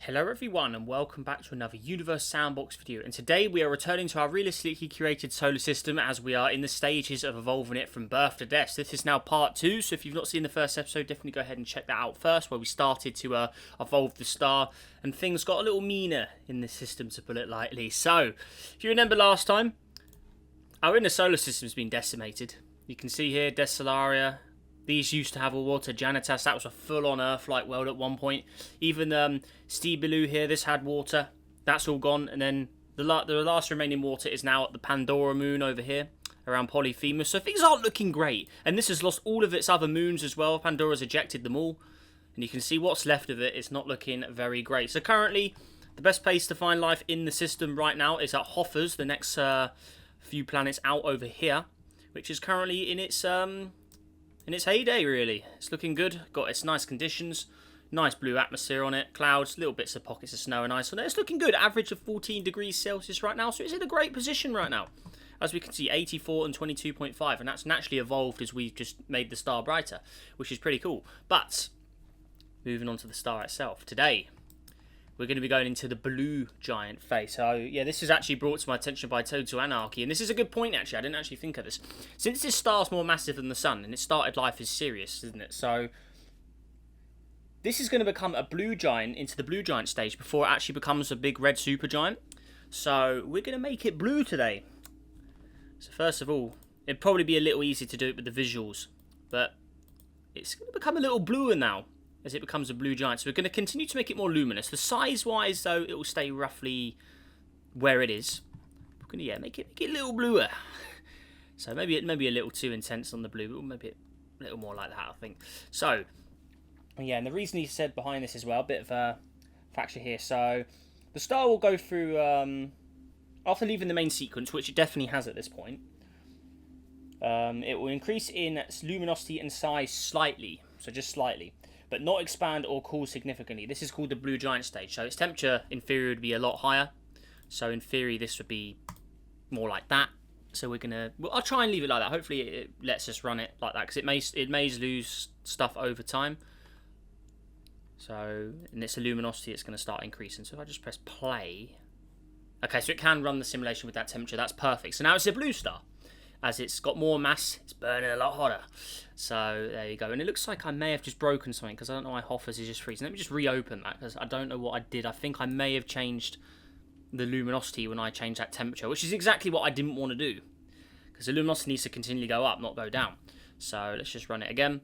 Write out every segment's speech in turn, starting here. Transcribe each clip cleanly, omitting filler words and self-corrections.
Hello everyone and welcome back to another Universe Sandbox video, and today we are returning to our realistically curated solar system as we are in the stages of evolving it from birth to death. This is now part 2, so if you've not seen the first episode, definitely go ahead and check that out first, where we started to evolve the star and things got a little meaner in the system, to put it lightly. So, if you remember last time, our inner solar system's been decimated. You can see here, Desolaria. These used to have all water. Janitas, that was a full-on Earth-like world at one point. Even Steebiloo here, this had water. That's all gone. And then the last remaining water is now at the Pandora moon over here, around Polyphemus. So things aren't looking great. And this has lost all of its other moons as well. Pandora's ejected them all. And you can see what's left of it. It's not looking very great. So currently, the best place to find life in the system right now is at Hoffers, the next few planets out over here, which is currently in its heyday, really. It's looking good. Got its nice conditions. Nice blue atmosphere on it. Clouds, little bits of pockets of snow and ice on it. It's looking good. Average of 14 degrees Celsius right now. So it's in a great position right now. As we can see, 84 and 22.5. And that's naturally evolved as we've just made the star brighter, which is pretty cool. But, moving on to the star itself. Today, we're going to be going into the blue giant phase. So, yeah, this is actually brought to my attention by Total Anarchy. And this is a good point, actually. I didn't actually think of this. Since this star's more massive than the sun, and it started life as Sirius, isn't it? So, this is going to become a blue giant into the blue giant stage before it actually becomes a big red supergiant. So, we're going to make it blue today. So, first of all, it'd probably be a little easier to do it with the visuals. But it's going to become a little bluer now as it becomes a blue giant. So we're going to continue to make it more luminous. The size-wise, though, it will stay roughly where it is. We're going to, yeah, make it a little bluer. So maybe a little too intense on the blue, but maybe a little more like that, I think. So, yeah, and the reason he said behind this as well, a bit of a factor here. So, the star will go through, after leaving the main sequence, which it definitely has at this point, it will increase in luminosity and size slightly, so just slightly, but not expand or cool significantly. This is called the blue giant stage. So its temperature in theory would be a lot higher. So in theory this would be more like that. So I'll try and leave it like that. Hopefully it lets us run it like that, because it may lose stuff over time. So, and its luminosity, it's going to start increasing. So if I just press play, okay, so it can run the simulation with that temperature. That's perfect. So now it's a blue star. As it's got more mass, it's burning a lot hotter. So, there you go. And it looks like I may have just broken something, because I don't know why Hoffers is just freezing. Let me just reopen that, because I don't know what I did. I think I may have changed the luminosity when I changed that temperature, which is exactly what I didn't want to do. Because the luminosity needs to continually go up, not go down. So, let's just run it again.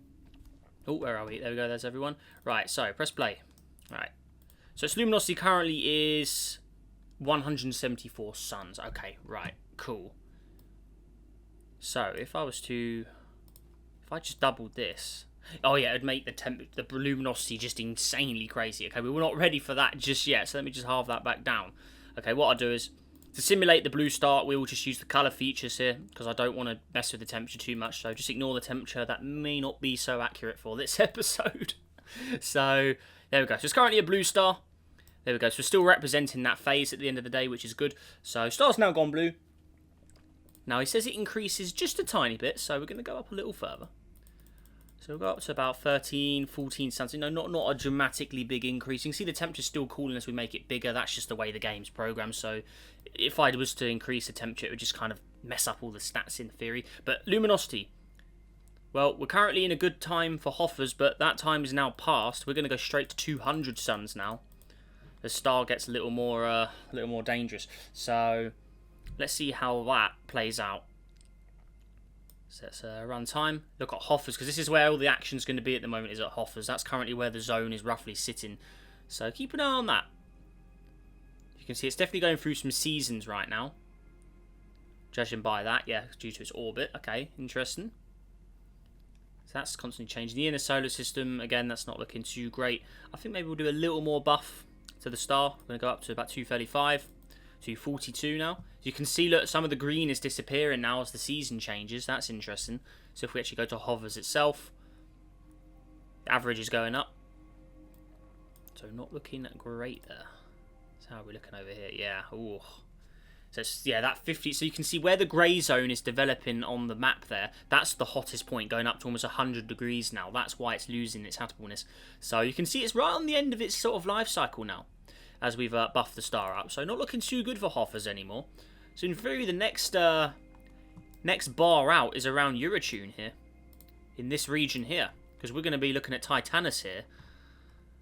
Oh, where are we? There we go, there's everyone. Right, so, press play. Right. So, its luminosity currently is 174 suns. Okay, right, cool. So, if I just doubled this, oh yeah, it'd make the luminosity just insanely crazy. Okay, we're not ready for that just yet, so let me just halve that back down. Okay, what I'll do is, to simulate the blue star, we will just use the colour features here, because I don't want to mess with the temperature too much, so just ignore the temperature. That may not be so accurate for this episode. So, there we go. So, it's currently a blue star. There we go. So, we're still representing that phase at the end of the day, which is good. So, star's now gone blue. Now, he says it increases just a tiny bit, so we're going to go up a little further. So we'll go up to about 13, 14 suns. You know, not a dramatically big increase. You can see the temperature's still cooling as we make it bigger. That's just the way the game's programmed. So if I was to increase the temperature, it would just kind of mess up all the stats in theory. But luminosity. Well, we're currently in a good time for Hoffers, but that time is now past. We're going to go straight to 200 suns now. The star gets a little more dangerous. So let's see how that plays out. So let's run time. Look at Hoffers, because this is where all the action's going to be at the moment, is at Hoffers. That's currently where the zone is roughly sitting. So keep an eye on that. You can see it's definitely going through some seasons right now. Judging by that, yeah, due to its orbit. Okay, interesting. So that's constantly changing. The inner solar system, again, that's not looking too great. I think maybe we'll do a little more buff to the star. We're going to go up to about 235. 242 now. You can see, look, some of the green is disappearing now as the season changes. That's interesting. So if we actually go to Hoffers itself, the average is going up. So not looking great there. So how are we looking over here? Yeah. Ooh. So it's, yeah, that 50. So you can see where the grey zone is developing on the map there. That's the hottest point, going up to almost 100 degrees now. That's why it's losing its habitableness. So you can see it's right on the end of its sort of life cycle now. as we've buffed the star up. So not looking too good for Hoffers anymore. So in theory, the next next bar out is around Eurytune here, in this region here, because we're going to be looking at Titanus here,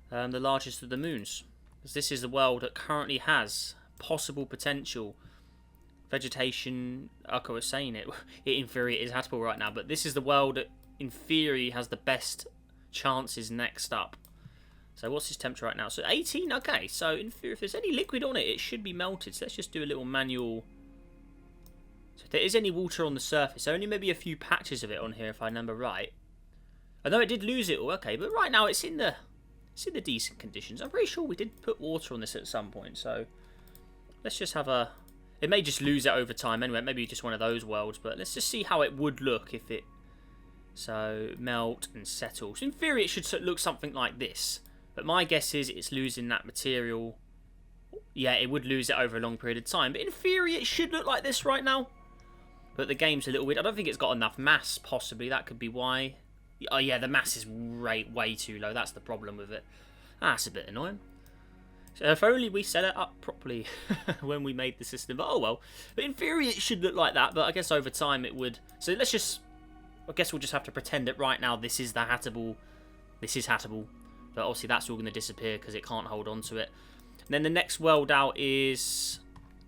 the largest of the moons. Because this is the world that currently has possible potential vegetation. I was saying it in theory it is habitable right now, but this is the world that in theory has the best chances next up. So what's this temperature right now? So 18, okay, so in theory if there's any liquid on it, it should be melted. So let's just do a little manual. So if there is any water on the surface, only maybe a few patches of it on here if I remember right. I know it did lose it all, okay, but right now it's in the decent conditions. I'm pretty sure we did put water on this at some point, so let's just have a... It may just lose it over time anyway, maybe just one of those worlds, but let's just see how it would look if it... So, melt and settle. So in theory it should look something like this, but my guess is it's losing that material. Yeah, it would lose it over a long period of time, but in theory it should look like this right now. But the game's a little weird. I don't think it's got enough mass, possibly. That could be why. Oh yeah, the mass is way too low. That's the problem with it. That's a bit annoying. So if only we set it up properly when we made the system. But oh well. But in theory it should look like that. But I guess over time it would. So let's just... I guess we'll just have to pretend that right now this is the habitable. This is habitable. But obviously that's all going to disappear because it can't hold on to it. And then the next world out is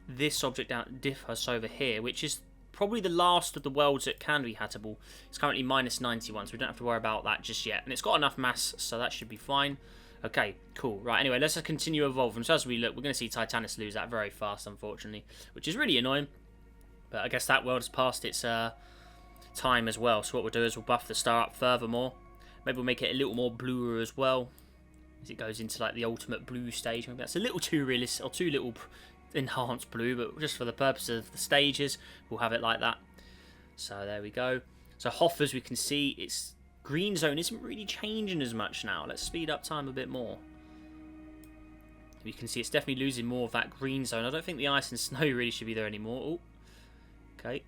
this object out, Diffus over here, which is probably the last of the worlds that can be habitable. It's currently minus 91, so we don't have to worry about that just yet. And it's got enough mass, so that should be fine. Okay, cool. Right, anyway, let's just continue evolving. So as we look, we're going to see Titanus lose that very fast, unfortunately, which is really annoying. But I guess that world has passed its time as well. So what we'll do is we'll buff the star up furthermore. Maybe we'll make it a little more bluer as well, as it goes into like the ultimate blue stage. Maybe that's a little too realistic, or too little enhanced blue, but just for the purpose of the stages we'll have it like that. So there we go. So Hoffers, we can see its green zone isn't really changing as much now. Let's speed up time a bit more. You can see it's definitely losing more of that green zone. I don't think the ice and snow really should be there anymore. Oh, okay.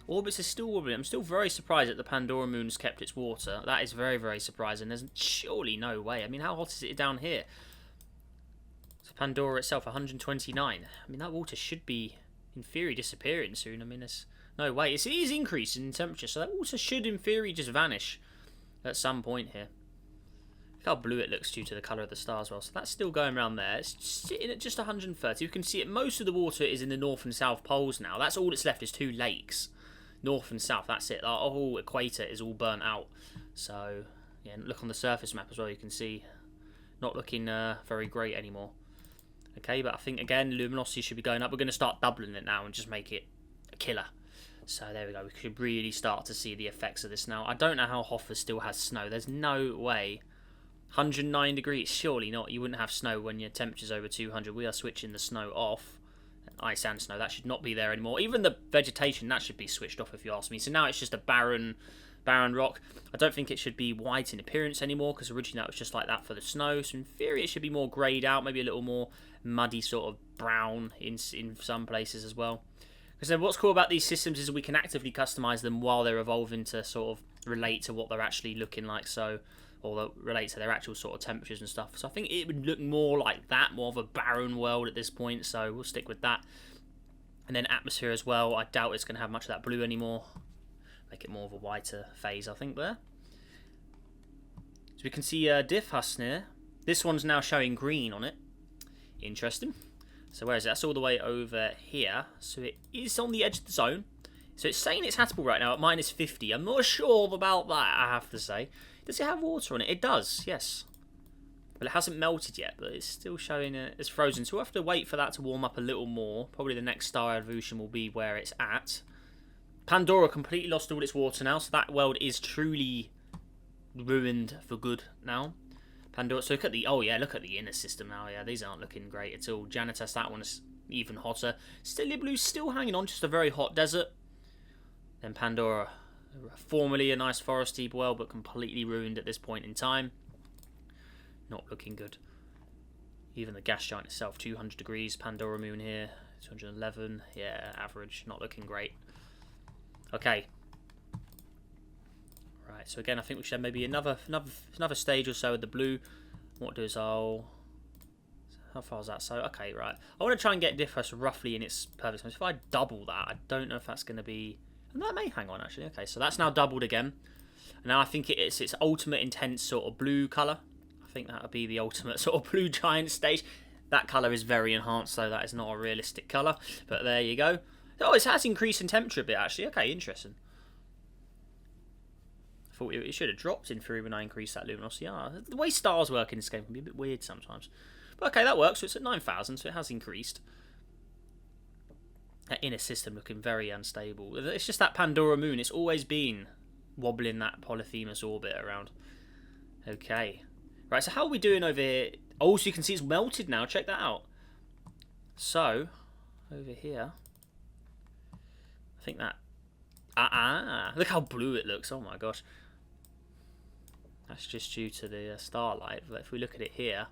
Orbits are still orbiting. I'm still very surprised that the Pandora moon's kept its water. That is very surprising. There's surely no way. I mean, how hot is it down here? So Pandora itself, 129. I mean, that water should be, in theory, disappearing soon. I mean, there's no way. It is increasing in temperature, so that water should, in theory, just vanish at some point here. Look how blue it looks due to the colour of the star as well. So that's still going around there. It's sitting at just 130. You can see it. Most of the water is in the north and south poles now. That's all that's left is 2 lakes. North and south, that's it. Our whole equator is all burnt out. So, yeah, look on the surface map as well. You can see not looking very great anymore. Okay, but I think, again, luminosity should be going up. We're going to start doubling it now and just make it a killer. So there we go. We could really start to see the effects of this now. I don't know how Hoffa still has snow. There's no way. 109 degrees, surely not. You wouldn't have snow when your temperature's over 200. We are switching the snow off. Ice and snow, that should not be there anymore. Even the vegetation, that should be switched off if you ask me. So now it's just a barren rock. I don't think it should be white in appearance anymore, because originally that was just like that for the snow. So in theory it should be more greyed out, maybe a little more muddy sort of brown in some places as well. Because then what's cool about these systems is we can actively customize them while they're evolving to sort of relate to what they're actually looking like. So, or relate to their actual sort of temperatures and stuff. So I think it would look more like that, more of a barren world at this point, so we'll stick with that. And then atmosphere as well, I doubt it's going to have much of that blue anymore. Make it more of a whiter phase, I think, there. So we can see Diffus here. This one's now showing green on it. Interesting. So where is it? That's all the way over here. So it is on the edge of the zone. So it's saying it's habitable right now at minus 50. I'm not sure about that, I have to say. Does it have water on it? It does, yes. But it hasn't melted yet, but it's still showing it's frozen. So we'll have to wait for that to warm up a little more. Probably the next star evolution will be where it's at. Pandora completely lost all its water now, so that world is truly ruined for good now. Pandora, so look at the, oh yeah, look at the inner system now. Yeah, these aren't looking great at all. Janitus, that one is even hotter. Stellar Blue's still hanging on, just a very hot desert. Then Pandora, formerly a nice foresty world, but completely ruined at this point in time. Not looking good. Even the gas giant itself, 200 degrees. Pandora moon here, 211. Yeah, average. Not looking great. Okay. Right. So again, I think we should have maybe another stage or so with the blue. What I'll do is I'll How far is that? So, okay, right. I want to try and get Diffus roughly in its perfect size. If I double that, I don't know if that's going to be... And that may hang on, actually. Okay, so that's now doubled again. And now I think it's its ultimate intense sort of blue colour. I think that would be the ultimate sort of blue giant stage. That colour is very enhanced, though. That is not a realistic colour. But there you go. Oh, it has increased in temperature a bit, actually. Okay, interesting. I thought it should have dropped in theory when I increased that luminosity. The way stars work in this game can be a bit weird sometimes. But okay, that works. So it's at 9,000, so it has increased. That inner system looking very unstable. It's just that Pandora moon. It's always been wobbling that Polyphemus orbit around. Okay. Right, so how are we doing over here? Oh, so you can see it's melted now. Check that out. So, over here, I think that... look how blue it looks. Oh my gosh. That's just due to the starlight. But if we look at it here,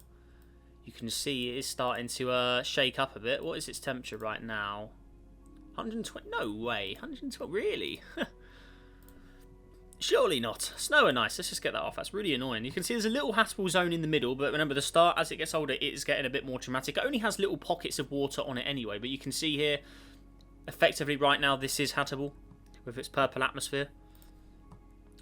you can see it is starting to shake up a bit. What is its temperature right now? 120? No way. 120? Really? Surely not. Snow are nice. Let's just get that off. That's really annoying. You can see there's a little habitable zone in the middle, but remember the star, as it gets older, it is getting a bit more dramatic. It only has little pockets of water on it anyway, but you can see here, effectively right now, this is habitable with its purple atmosphere.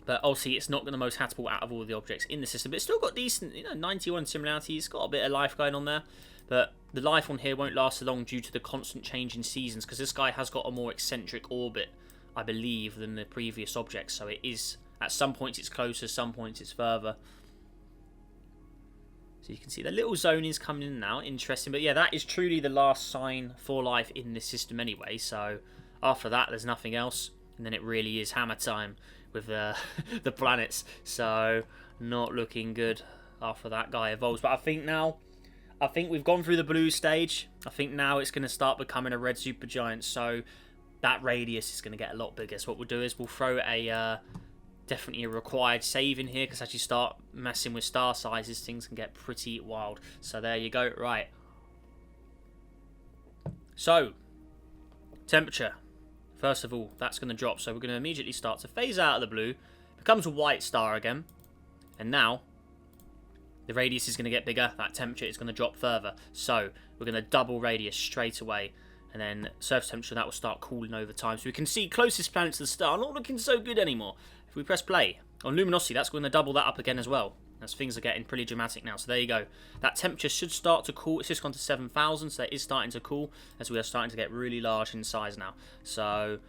But obviously, it's not the most habitable out of all the objects in the system. But it's still got decent, 91 similarity. It's got a bit of life going on there. But the life on here won't last so long due to the constant change in seasons, because this guy has got a more eccentric orbit, I believe, than the previous objects. So it is, at some points it's closer, some points it's further. So you can see the little zone is coming in now. Interesting. But yeah, that is truly the last sign for life in this system anyway. So after that, there's nothing else. And then it really is hammer time with the planets. So not looking good after that guy evolves. But I think we've gone through the blue stage. I think now it's going to start becoming a red supergiant. So that radius is going to get a lot bigger. So what we'll do is we'll throw a definitely a required save in here, because as you start messing with star sizes, things can get pretty wild. So there you go. Right. So temperature. First of all, that's going to drop. So we're going to immediately start to phase out of the blue. Becomes a white star again. And now the radius is going to get bigger. That temperature is going to drop further. So we're going to double radius straight away. And then surface temperature, that will start cooling over time. So we can see closest planet to the star not looking so good anymore. If we press play on luminosity, that's going to double that up again as well, as things are getting pretty dramatic now. So there you go. That temperature should start to cool. It's just gone to 7,000, so it is starting to cool as we are starting to get really large in size now. So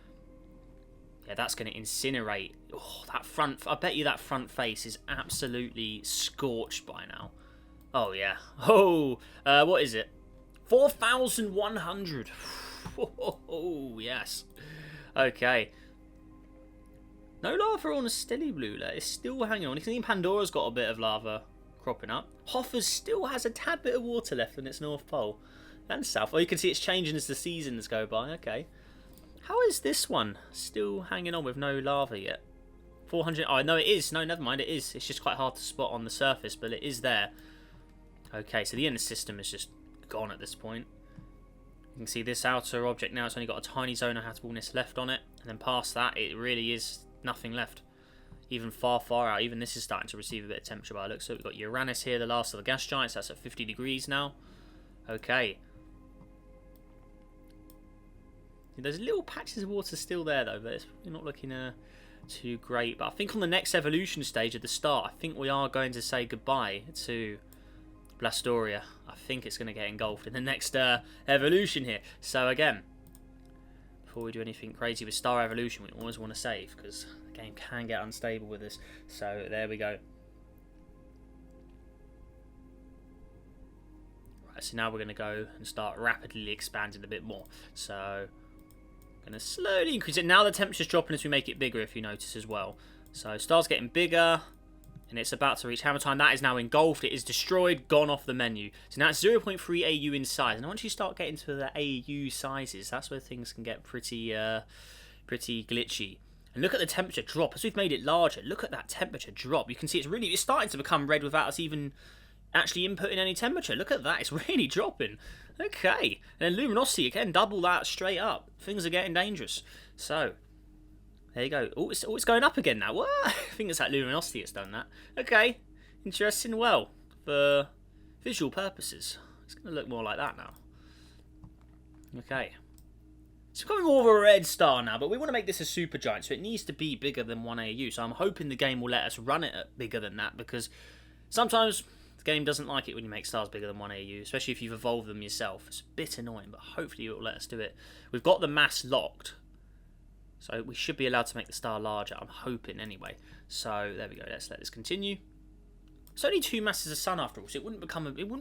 yeah, that's going to incinerate. Oh, that front, I bet you that front face is absolutely scorched by now. Oh yeah. Oh, what is it? 4,100. Oh, yes. Okay. No lava on a steady blue there. It's still hanging on. You can see Pandora's got a bit of lava cropping up. Hoffa's still has a tad bit of water left in its north pole and south. Oh, you can see it's changing as the seasons go by. Okay. How is this one still hanging on with no lava yet? 400. Oh, no, it is. No, never mind. It is. It's just quite hard to spot on the surface, but it is there. Okay, so the inner system is just gone at this point. You can see this outer object now, it's only got a tiny zone of habitableness left on it, and then past that it really is nothing left. Even far out, even this is starting to receive a bit of temperature by the looks. So we've got Uranus here, the last of the gas giants. That's at 50 degrees now. Okay, there's little patches of water still there though, but it's not looking too great. But I think on the next evolution stage at the start, I think we are going to say goodbye to Blastoria. I think it's going to get engulfed in the next evolution here. So again, before we do anything crazy with Star Evolution, we always want to save, because the game can get unstable with this. So there we go. Right, so now we're going to go and start rapidly expanding a bit more. So I'm going to slowly increase it. Now the temperature's dropping as we make it bigger, if you notice as well. So star's getting bigger. And it's about to reach hammer time. That is now engulfed. It is destroyed, gone off the menu. So now it's 0.3 AU in size. And once you start getting to the AU sizes, that's where things can get pretty glitchy. And look at the temperature drop. As we've made it larger, look at that temperature drop. You can see it's starting to become red without us even actually inputting any temperature. Look at that. It's really dropping. Okay. And then luminosity, again, double that straight up. Things are getting dangerous. So there you go. Oh, it's going up again now. What? I think it's that luminosity that's done that. Okay. Interesting. Well, for visual purposes, It's going to look more like that now. Okay. It's becoming more of a red star now, but we want to make this a supergiant, so it needs to be bigger than 1 AU. So I'm hoping the game will let us run it at bigger than that, because sometimes the game doesn't like it when you make stars bigger than 1 AU, especially if you've evolved them yourself. It's a bit annoying, but hopefully it will let us do it. We've got the mass locked, so we should be allowed to make the star larger. I'm hoping anyway. So there we go. Let's let this continue. It's only 2 masses of sun after all, so it wouldn't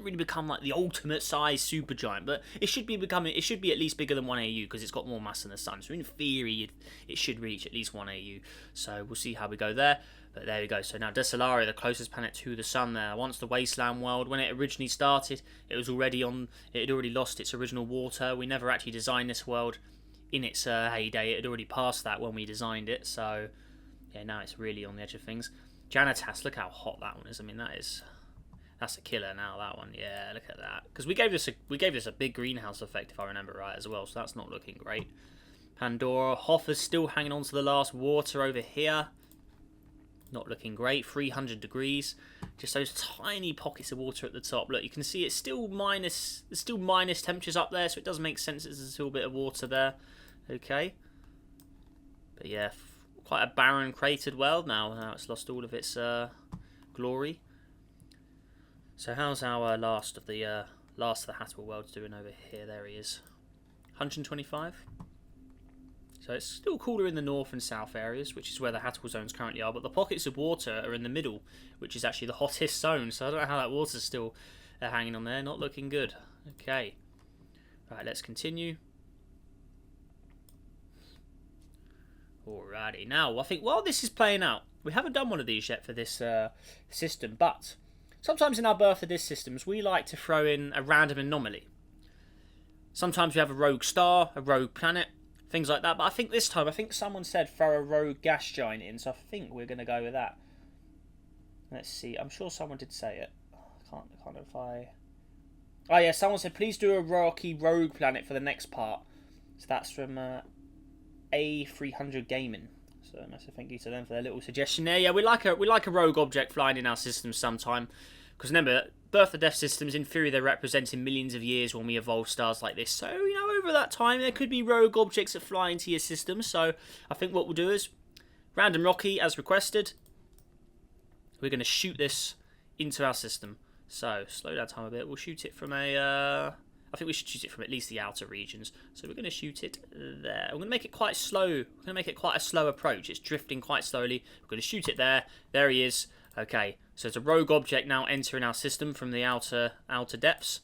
really become like the ultimate size supergiant, but it should be at least bigger than 1 AU because it's got more mass than the sun. So in theory, it should reach at least 1 AU. So we'll see how we go there. But there we go. So now Decelaria, the closest planet to the sun there. Once the wasteland world, when it originally started, it had already lost its original water. We never actually designed this world in its heyday. It had already passed that when we designed it. So yeah, now it's really on the edge of things. Janitas, look how hot that one is. I mean, that's a killer now, that one. Yeah, look at that. Because we gave this a big greenhouse effect, if I remember right, as well. So that's not looking great. Pandora, Hoffa's still hanging on to the last water over here. Not looking great. 300 degrees. Just those tiny pockets of water at the top. Look, you can see it's still minus. There's still minus temperatures up there, so it does make sense. There's a little bit of water there. Okay. But yeah. Quite a barren, cratered world now. Now it's lost all of its glory. So how's our last of the Habitable worlds doing over here? There he is. 125. So it's still cooler in the north and south areas, which is where the Habitable zones currently are. But the pockets of water are in the middle, which is actually the hottest zone. So I don't know how that water's still hanging on there. Not looking good. Okay. Right, let's continue. Alrighty, now I think while this is playing out, we haven't done one of these yet for this system, but sometimes in our Birth of This systems, we like to throw in a random anomaly. Sometimes we have a rogue star, a rogue planet, things like that, but I think this time, someone said throw a rogue gas giant in, so I think we're going to go with that. Let's see, I'm sure someone did say it. I can't know if I... Oh yeah, someone said please do a rocky rogue planet for the next part. So that's from... A300 Gaming. So massive thank you to them for their little suggestion there. Yeah, we like a rogue object flying in our system sometime. Because remember, Birth of Death systems, in theory, they're representing millions of years when we evolve stars like this. So, you know, over that time, there could be rogue objects that fly into your system. So, I think what we'll do is, random Rocky, as requested, we're going to shoot this into our system. So, slow down time a bit. We'll shoot it from a... I think we should shoot it from at least the outer regions. So we're going to shoot it there. We're going to make it quite slow. We're going to make it quite a slow approach. It's drifting quite slowly. We're going to shoot it there. There he is. Okay, so it's a rogue object now entering our system from the outer depths.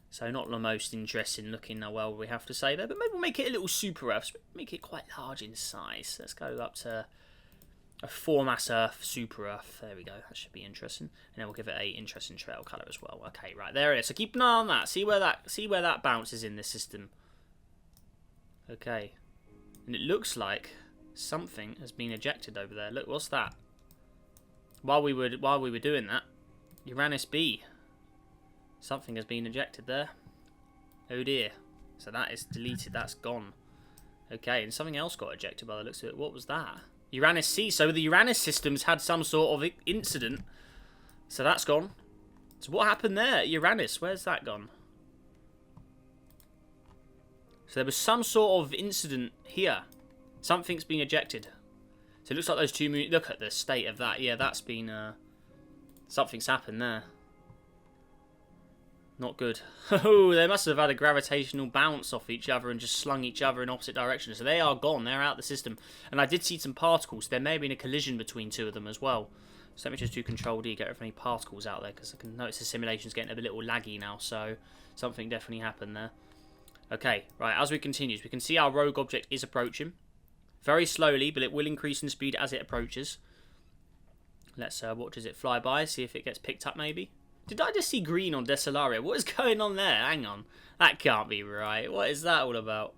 So not the most interesting looking world we have to say there. But maybe we'll make it a little super Earth. Make it quite large in size. Let's go up to a 4-mass Earth, super Earth. There we go. That should be interesting. And then we'll give it a interesting trail colour as well. Okay, right, there it is. So keep an eye on that. See where that bounces in the system. Okay. And it looks like something has been ejected over there. Look, what's that? While we were doing that, Uranus B. Something has been ejected there. Oh dear. So that is deleted. That's gone. Okay, and something else got ejected by the looks of it. What was that? Uranus C. So the Uranus systems had some sort of incident. So that's gone. So what happened there? Uranus, where's that gone? So there was some sort of incident here. Something's been ejected. So it looks like those two moons... Look at the state of that. Yeah, that's been... something's happened there. Not good. Oh, they must have had a gravitational bounce off each other and just slung each other in opposite directions. So they are gone. They're out of the system. And I did see some particles. There may have been a collision between two of them as well. So let me just do Control D, get rid of any particles out there, because I can notice the simulation's getting a little laggy now. So something definitely happened there. Okay, right, as we continue, we can see our rogue object is approaching. Very slowly, but it will increase in speed as it approaches. Let's watch as it fly by, see if it gets picked up maybe. Did I just see green on Decelaria? What is going on there? Hang on. That can't be right. What is that all about?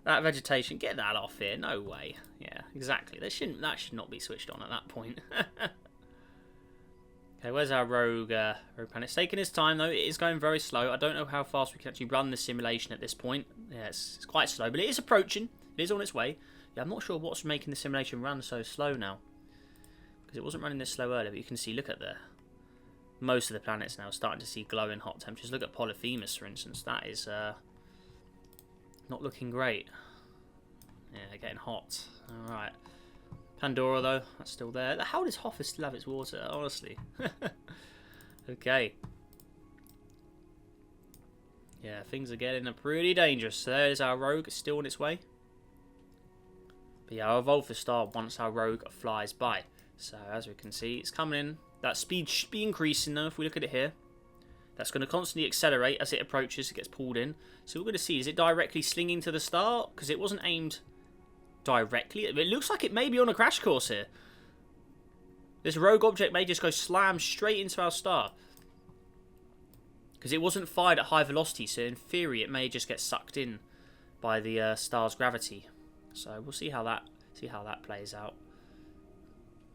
That vegetation. Get that off here. No way. Yeah, exactly. That should not be switched on at that point. Okay, where's our rogue planet? It's taking its time, though. It is going very slow. I don't know how fast we can actually run the simulation at this point. Yeah, it's quite slow, but it is approaching. It is on its way. Yeah, I'm not sure what's making the simulation run so slow now. Because it wasn't running this slow earlier, but you can see, look at there. most of the planets now are starting to see glowing hot temperatures. Look at Polyphemus, for instance. That is not looking great. Yeah, getting hot. Alright. Pandora, though, that's still there. How does Hoffa still have its water, honestly? Okay. Yeah, things are getting pretty dangerous. So there's our rogue, still on its way. But yeah, I'll evolve the star once our rogue flies by. So as we can see, it's coming in. That speed should be increasing though, if we look at it here. That's going to constantly accelerate as it approaches, it gets pulled in. So we're going to see, is it directly slinging to the star? Because it wasn't aimed directly. It looks like it may be on a crash course here. This rogue object may just go slam straight into our star. Because it wasn't fired at high velocity, so in theory it may just get sucked in by the star's gravity. So we'll see how that plays out.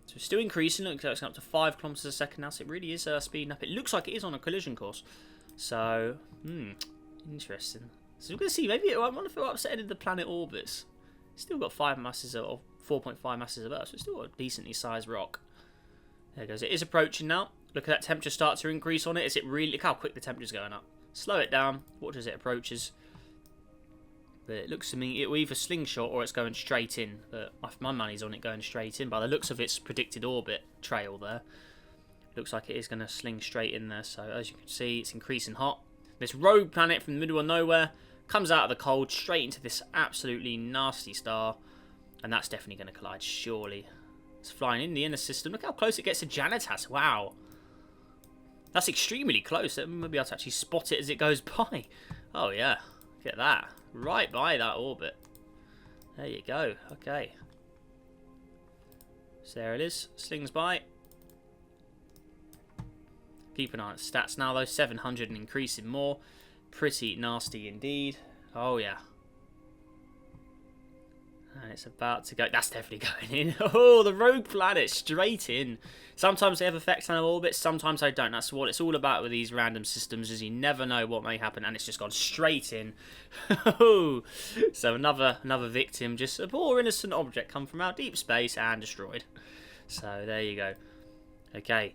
So it's still increasing. Looks like it's up to 5 kilometers a second now. So it really is speeding up. It looks like it is on a collision course. So, interesting. So we're going to see. Maybe I wonder if it upset the planet orbits. It's still got 5 masses or 4.5 masses of Earth. So it's still got a decently sized rock. There it goes. It is approaching now. Look at that temperature start to increase on it. Is it really? Look how quick the temperature's going up. Slow it down. Watch as it approaches. But it looks to me it will either slingshot or it's going straight in. But my money's on it going straight in. By the looks of its predicted orbit trail there, looks like it is going to sling straight in there. So as you can see, it's increasing hot. This rogue planet from the middle of nowhere comes out of the cold straight into this absolutely nasty star. And that's definitely going to collide, surely. It's flying in the inner system. Look how close it gets to Janitas. Wow. That's extremely close. We'll be able to actually spot it as it goes by. Oh, yeah. Look at that. Right by that orbit. There you go. Okay. So there it is. Slings by. Keep an eye on its stats now, though. 700 and increasing more. Pretty nasty indeed. Oh, yeah. And it's about to go. That's definitely going in. Oh, the rogue planet straight in. Sometimes they have effects on our orbits, sometimes they don't. That's what it's all about with these random systems, is you never know what may happen, and it's just gone straight in. So another victim, just a poor innocent object come from out deep space and destroyed. So there you go. Okay.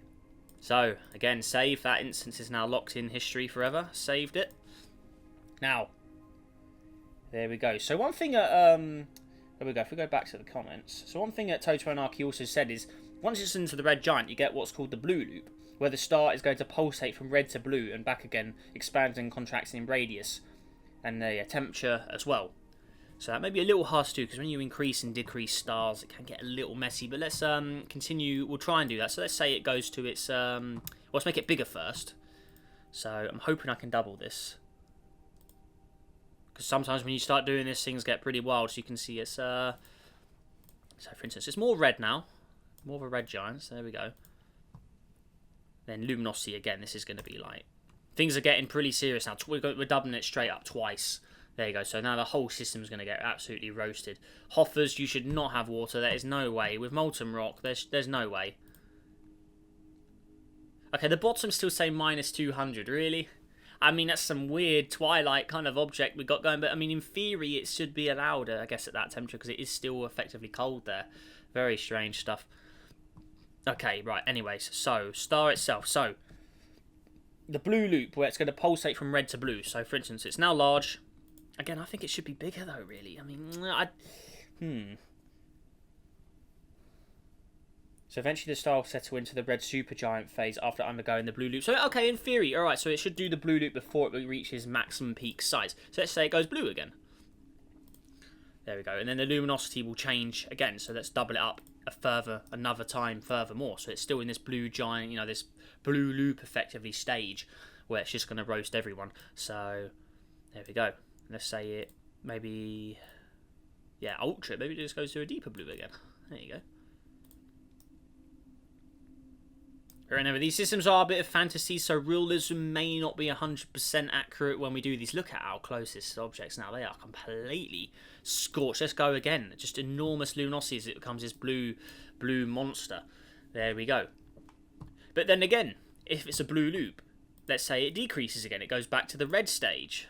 So again, save. That instance is now locked in history forever. Saved it. Now, there we go. So one thing there we go. If we go back to the comments. So one thing that Toto Anarchy also said is, once it's into the red giant, you get what's called the blue loop, where the star is going to pulsate from red to blue and back again, expanding and contracting in radius and temperature as well. So that may be a little hard to do, because when you increase and decrease stars, it can get a little messy. But let's continue. We'll try and do that. So let's say it goes to its... well, let's make it bigger first. So I'm hoping I can double this. Because sometimes when you start doing this, things get pretty wild. So you can see it's... so for instance, it's more red now. More of a red giant. So there we go. Then luminosity again. This is going to be like... Things are getting pretty serious now. We're doubling it straight up twice. There you go. So now the whole system's going to get absolutely roasted. Hoffers, you should not have water. There is no way. With molten rock, there's no way. Okay, the bottom's still saying minus 200. Really? I mean, that's some weird Twilight kind of object we got going. But, I mean, in theory, it should be allowed, I guess, at that temperature. Because it is still effectively cold there. Very strange stuff. Okay, right. Anyways, so, star itself. So, the blue loop, where it's going to pulsate from red to blue. So, for instance, it's now large. Again, I think it should be bigger, though, really. I mean, So eventually the star will settle into the red supergiant phase after undergoing the blue loop. So, okay, in theory, alright, so it should do the blue loop before it reaches maximum peak size. So let's say it goes blue again. There we go. And then the luminosity will change again. So let's double it up another time furthermore. So it's still in this blue giant, you know, this blue loop effectively stage where it's just going to roast everyone. So there we go. Let's say it maybe, yeah, ultra. Maybe it just goes to a deeper blue again. There you go. Remember, these systems are a bit of fantasy, so realism may not be 100% accurate when we do these. Look at our closest objects now. They are completely scorched. Let's go again. Just enormous luminosity as it becomes this blue monster. There we go. But then again, if it's a blue loop, let's say it decreases again. It goes back to the red stage.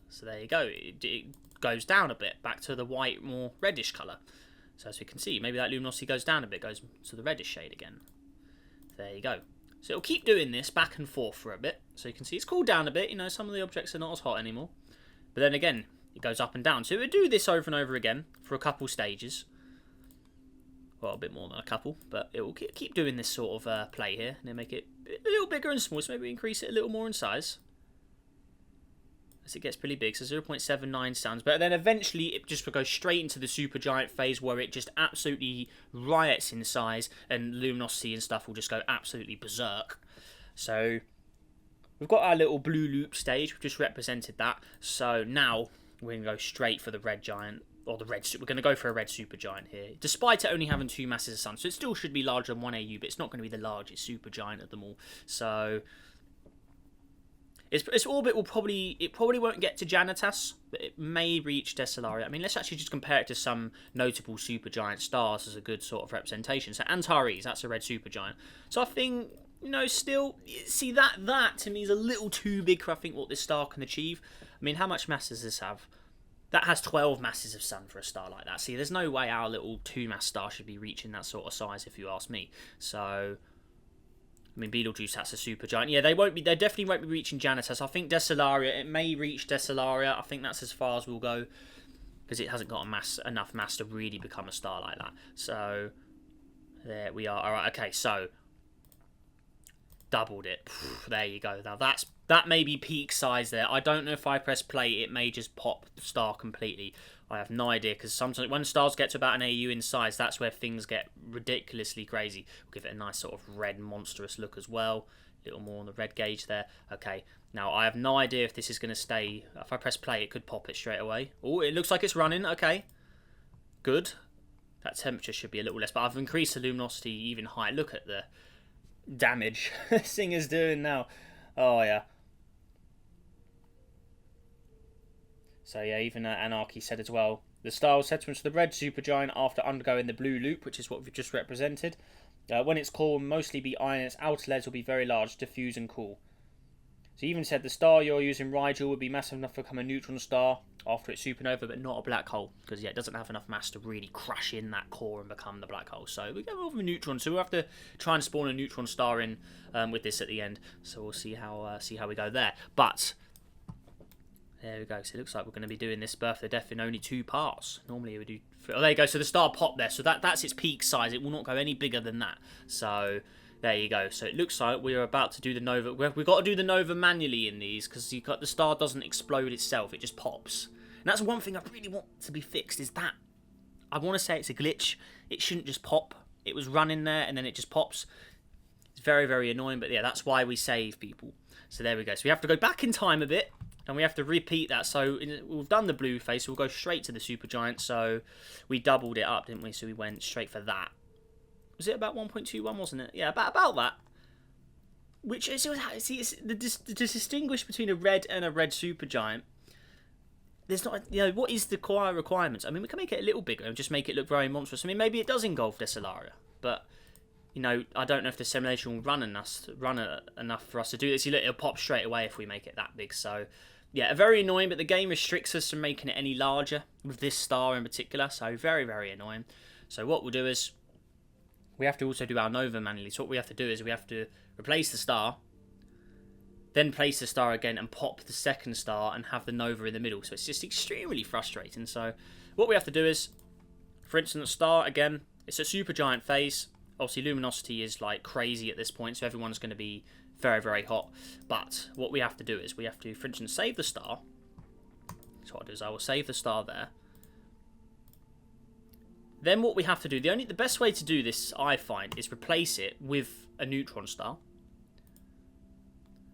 So there you go. It goes down a bit, back to the white, more reddish colour. So as we can see, maybe that luminosity goes down a bit, goes to the reddish shade again. There you go. So it'll keep doing this back and forth for a bit. So you can see it's cooled down a bit. You know, some of the objects are not as hot anymore. But then again, it goes up and down. So it would do this over and over again for a couple stages. Well, a bit more than a couple, but it will keep doing this sort of play here. And then make it a little bigger and smaller, so maybe increase it a little more in size. As it gets pretty big, so 0.79 sounds better. Then eventually it just will go straight into the supergiant phase where it just absolutely riots in size and luminosity and stuff will just go absolutely berserk. So we've got our little blue loop stage, we've just represented that. So now we're going to go straight for the red giant, or the red, we're going to go for a red supergiant here. Despite it only having 2 masses of sun, so it still should be larger than 1 AU, but it's not going to be the largest supergiant of them all. So its orbit will probably won't get to Janitas, but it may reach Decilaria. I mean, let's actually just compare it to some notable supergiant stars as a good sort of representation. So Antares, that's a red supergiant. So I think, you know, still, see that to me is a little too big for I think what this star can achieve. I mean, how much mass does this have? That has 12 masses of sun for a star like that. See, there's no way our little 2-mass star should be reaching that sort of size, if you ask me. So I mean, Betelgeuse, that's a supergiant. Yeah, they definitely won't be reaching Janitas. I think Decilaria, it may reach Decilaria. I think that's as far as we'll go, because it hasn't got enough mass to really become a star like that. So there we are. All right, okay, so doubled it. There you go. Now that may be peak size there. I don't know if I press play, it may just pop the star completely. I have no idea, because sometimes when stars get to about an AU in size, that's where things get ridiculously crazy. We'll give it a nice sort of red monstrous look as well. A little more on the red gauge there. Okay, now I have no idea if this is going to stay. If I press play, it could pop it straight away. Oh, it looks like it's running. Okay, good. That temperature should be a little less, but I've increased the luminosity even higher. Look at the damage this thing is doing now. Oh yeah. So yeah, even Anarchy said as well, the star was said to enter the red supergiant after undergoing the blue loop, which is what we've just represented. When it's cool, will mostly be iron, its outer layers will be very large, diffuse and cool. So he even said the star you're using, Rigel, would be massive enough to become a neutron star after its supernova, but not a black hole, because yeah, it doesn't have enough mass to really crash in that core and become the black hole. So we go over a neutron, so we'll have to try and spawn a neutron star in with this at the end. So we'll see how we go there. But there we go. So it looks like we're going to be doing this birth or death in only 2 parts. Normally we do. Oh, there you go. So the star popped there. So that's its peak size. It will not go any bigger than that. So there you go. So it looks like we're about to do the nova. We've got to do the nova manually in these, because the star doesn't explode itself. It just pops. And that's one thing I really want to be fixed, is that I want to say it's a glitch. It shouldn't just pop. It was running there and then it just pops. It's very, very annoying. But yeah, that's why we save, people. So there we go. So we have to go back in time a bit. And we have to repeat that. So we've done the blue phase, so we'll go straight to the supergiant. So we doubled it up, didn't we? So we went straight for that. Was it about 1.21, wasn't it? Yeah, about that. Which is, see, it's to distinguish between a red and a red supergiant. There's not, you know, what is the requirements? I mean, we can make it a little bigger and just make it look very monstrous. I mean, maybe it does engulf Decilaria, but you know, I don't know if the simulation will run enough for us to do this. You look, it'll pop straight away if we make it that big. So yeah, very annoying, but the game restricts us from making it any larger with this star in particular. So very, very annoying. So what we'll do is we have to also do our nova manually. So what we have to do is we have to replace the star, then place the star again and pop the second star and have the nova in the middle. So it's just extremely frustrating. So what we have to do is, for instance, star again, it's a supergiant phase. Obviously luminosity is like crazy at this point, so everyone's going to be very, very hot. But what we have to do is we have to, for instance, save the star. So what I'll do is I will save the star there. Then what we have to do, the best way to do this, I find, is replace it with a neutron star.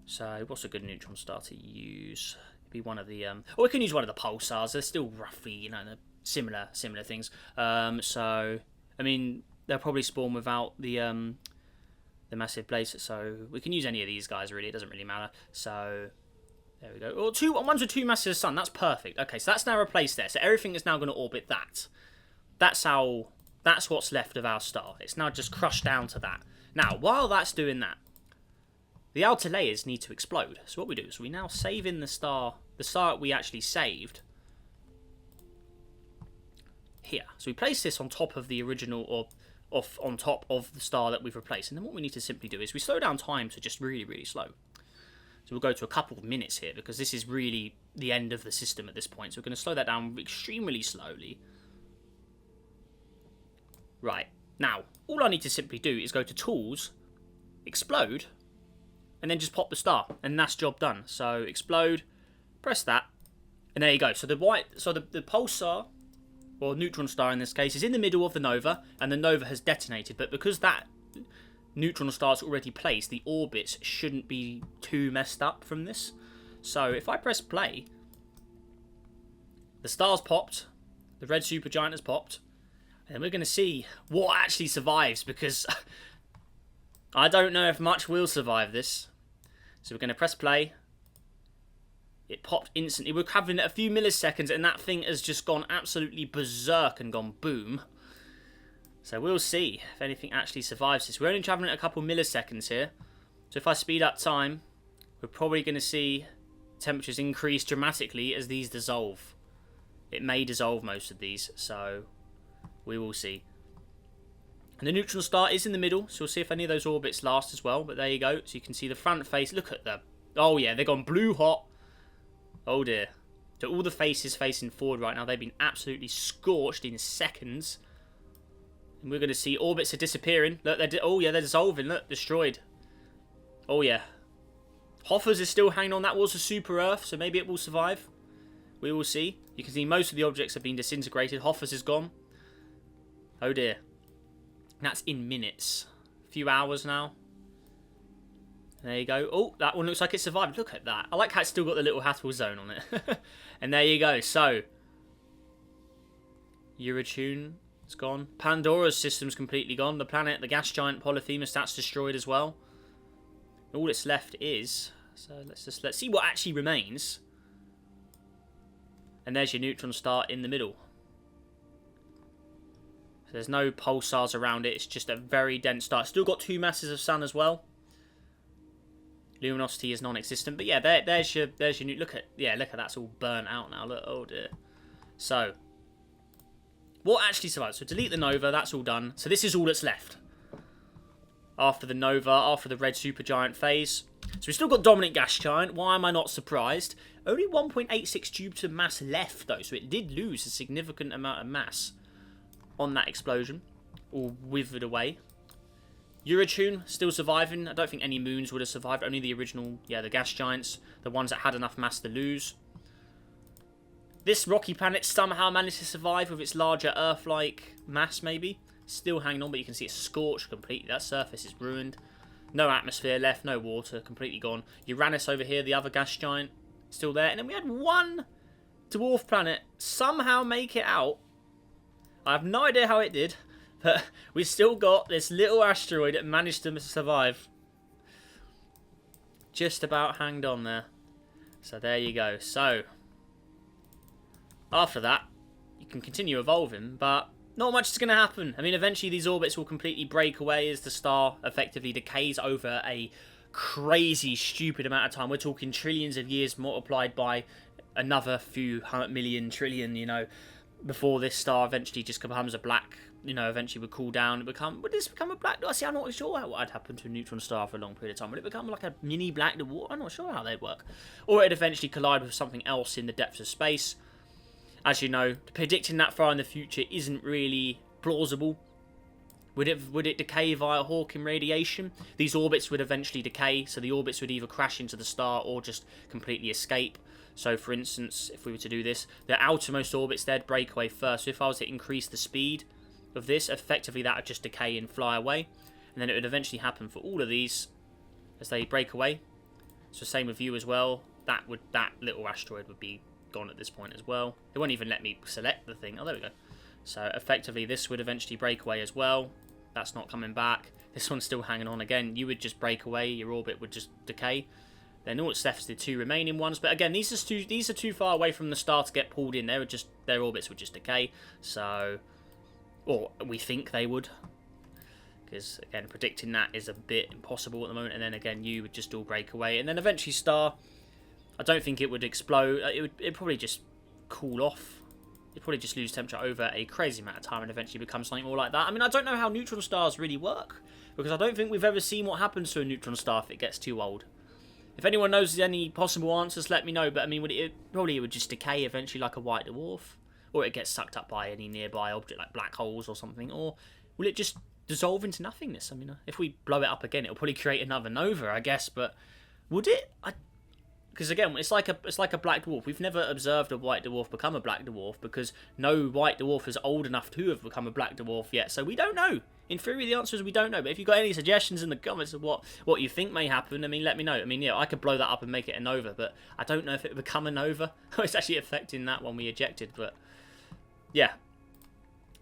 So what's a good neutron star to use? It'd be one of the or we can use one of the pulsars. They're still roughly, you know, similar things. So I mean, they'll probably spawn without the massive blaze, so we can use any of these guys really. It doesn't really matter. So there we go. Or ones with 2 masses of sun. That's perfect. Okay, so that's now replaced there. So everything is now going to orbit that. That's what's left of our star. It's now just crushed down to that. Now, while that's doing that, the outer layers need to explode. So what we do is we now save in the star that we actually saved here. So we place this on top of the original, or off on top of the star that we've replaced. And then what we need to simply do is we slow down time to just really, really slow. So we'll go to a couple of minutes here because this is really the end of the system at this point. So we're going to slow that down extremely slowly. Right. Now, all I need to simply do is go to Tools, Explode, and then just pop the star. And that's job done. So explode, press that, and there you go. So the pulsar, or neutron star in this case, is in the middle of the nova, and the nova has detonated. But because that neutron star is already placed, the orbits shouldn't be too messed up from this. So if I press play, the star's popped, the red supergiant has popped, and we're going to see what actually survives, because I don't know if much will survive this. So we're going to press play. It popped instantly. We're having it a few milliseconds, and that thing has just gone absolutely berserk and gone boom. So we'll see if anything actually survives this. We're only traveling at a couple milliseconds here. So if I speed up time, we're probably going to see temperatures increase dramatically as these dissolve. It may dissolve most of these, so we will see. And the neutron star is in the middle, so we'll see if any of those orbits last as well. But there you go. So you can see the front face. Look at them. Oh yeah, they've gone blue hot. Oh dear. So all the faces facing forward right now, they've been absolutely scorched in seconds. And we're going to see orbits are disappearing. Look, they're dissolving. Look, destroyed. Oh yeah. Hoffa's is still hanging on. That was a super Earth, so maybe it will survive. We will see. You can see most of the objects have been disintegrated. Hoffa's is gone. Oh dear. That's in minutes. A few hours now. There you go. Oh, that one looks like it survived. Look at that. I like how it's still got the little Habitable zone on it. And there you go. So, Eurotune is gone. Pandora's system's completely gone. The planet, the gas giant Polyphemus, that's destroyed as well. All that's left is... So let's see what actually remains. And there's your neutron star in the middle. So there's no pulsars around it. It's just a very dense star. It's still got two masses of sun as well. Luminosity is non-existent, but yeah, there's your new. Look at that's all burnt out now. Look, oh dear. So, what actually survives? So delete the nova. That's all done. So this is all that's left after the nova, after the red supergiant phase. So we've still got dominant gas giant. Why am I not surprised? Only 1.86 Jupiter mass left though, so it did lose a significant amount of mass on that explosion, all withered away. Eurotune still surviving. I don't think any moons would have survived. Only the original, the gas giants, the ones that had enough mass to lose. This rocky planet somehow managed to survive with its larger Earth-like mass, maybe. Still hanging on, but you can see it's scorched completely. That surface is ruined. No atmosphere left, no water, completely gone. Uranus over here, the other gas giant, still there. And then we had one dwarf planet somehow make it out. I have no idea how it did. But we've still got this little asteroid that managed to survive. Just about hanged on there. So there you go. So, after that, you can continue evolving, but not much is going to happen. I mean, eventually these orbits will completely break away as the star effectively decays over a crazy, stupid amount of time. We're talking trillions of years multiplied by another few million, trillion, before this star eventually just becomes a black, eventually would cool down and would this become a black? See, I'm not sure what would happen to a neutron star for a long period of time. Would it become like a mini black dwarf? I'm not sure how they'd work. Or it'd eventually collide with something else in the depths of space. As you know, predicting that far in the future isn't really plausible. Would it decay via Hawking radiation? These orbits would eventually decay, so the orbits would either crash into the star or just completely escape. So, for instance, if we were to do this, the outermost orbits, they'd break away first. So if I was to increase the speed of this, effectively that would just decay and fly away. And then it would eventually happen for all of these as they break away. So same with you as well. That little asteroid would be gone at this point as well. It won't even let me select the thing. Oh, there we go. So effectively this would eventually break away as well. That's not coming back. This one's still hanging on again. You would just break away. Your orbit would just decay. Then all that's left is the two remaining ones. But again, these are too far away from the star to get pulled in. Their orbits would just decay. So, or we think they would. Because, again, predicting that is a bit impossible at the moment. And then, again, you would just all break away. And then eventually star, I don't think it would explode. It'd probably just cool off. It probably just lose temperature over a crazy amount of time and eventually become something more like that. I mean, I don't know how neutron stars really work, because I don't think we've ever seen what happens to a neutron star if it gets too old. If anyone knows any possible answers, let me know. But I mean, probably it would just decay eventually like a white dwarf, or it gets sucked up by any nearby object like black holes or something, or will it just dissolve into nothingness? I mean, if we blow it up again, it'll probably create another nova, I guess. But would it? Because again, it's like a black dwarf. We've never observed a white dwarf become a black dwarf because no white dwarf is old enough to have become a black dwarf yet. So we don't know. In theory, the answer is we don't know. But if you've got any suggestions in the comments of what you think may happen, I mean, let me know. I mean, yeah, I could blow that up and make it a nova, but I don't know if it would become a nova. It's actually affecting that one we ejected, but yeah.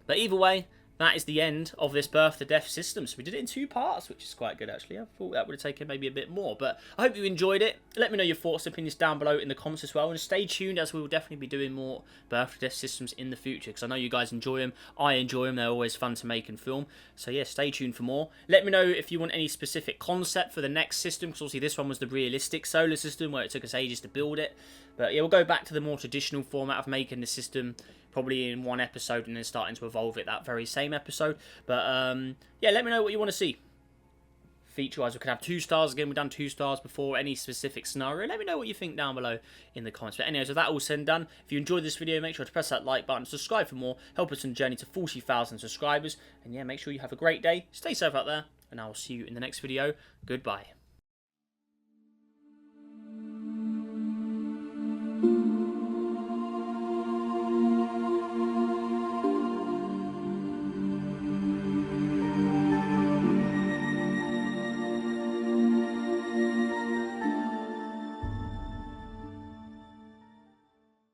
But either way, that is the end of this birth to death system. So we did it in 2 parts, which is quite good actually. I thought that would have taken maybe a bit more, but I hope you enjoyed it. Let me know your thoughts and opinions down below in the comments as well, and stay tuned as we will definitely be doing more birth to death systems in the future, because I know you guys enjoy them. I enjoy them. They're always fun to make and film. So yeah, stay tuned for more. Let me know if you want any specific concept for the next system, because obviously this one was the realistic solar system where it took us ages to build it. But yeah, we'll go back to the more traditional format of making the system probably in 1 episode and then starting to evolve it that very same episode. But yeah, let me know what you want to see. Feature-wise, we could have 2 stars again. We've done 2 stars before. Any specific scenario, let me know what you think down below in the comments. But anyway, so that all said and done, if you enjoyed this video, make sure to press that like button, subscribe for more, help us on the journey to 40,000 subscribers. And yeah, make sure you have a great day. Stay safe out there, and I will see you in the next video. Goodbye.